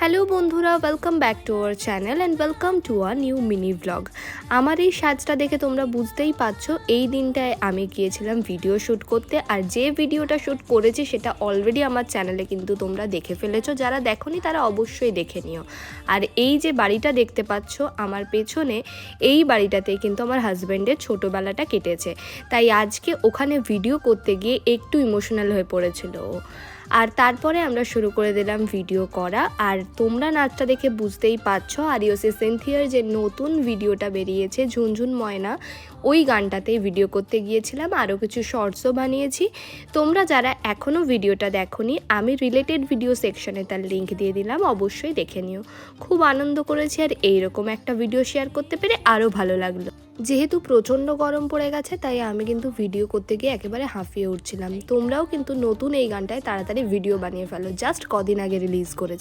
Hello বন্ধুরা, welcome back to our channel and welcome to a new mini blog. আমার এই সাজটা দেখে তোমরা বুঝতেই পারছো এই দিনটায় আমি গিয়েছিলাম ভিডিও শ্যুট করতে। আর যে ভিডিওটা শ্যুট করেছি সেটা অলরেডি আমার চ্যানেলে কিন্তু তোমরা দেখে ফেলেছো, যারা দেখোনি তারা অবশ্যই দেখে নিও। আর এই যে বাড়িটা দেখতে পাচ্ছ আমার পেছনে, এই বাড়িটাতেই কিন্তু আমার হাজব্যান্ডের ছোটোবেলাটা কেটেছে, তাই আজকে ওখানে ভিডিও করতে গিয়ে একটু ইমোশনাল হয়ে পড়েছিল। আর তারপরে আমরা শুরু করে দিলাম ভিডিও করা। আর তোমরা নাচটা দেখে বুঝতেই পারছো আরিওসি সিনথিয়ার যে নতুন ভিডিওটা বেরিয়েছে ঝুনঝুন ময়না, ওই গানটাতেই ভিডিও করতে গিয়েছিলাম। আরও কিছু শর্টসও বানিয়েছি। তোমরা যারা এখনও ভিডিওটা দেখোনি, আমি রিলেটেড ভিডিও সেকশনে তার লিঙ্ক দিয়ে দিলাম, অবশ্যই দেখে নিও। খুব আনন্দ করেছি আর এইরকম একটা ভিডিও শেয়ার করতে পেরে আরও ভালো লাগলো। যেহেতু প্রচণ্ড গরম পড়ে গেছে তাই আমি কিন্তু ভিডিও করতে গিয়ে একেবারে হাঁফিয়ে উঠছিলাম। তোমরাও কিন্তু নতুন এই গানটায় তাড়াতাড়ি ভিডিও বানিয়ে ফেলো, জাস্ট কদিন আগে রিলিজ করেছে।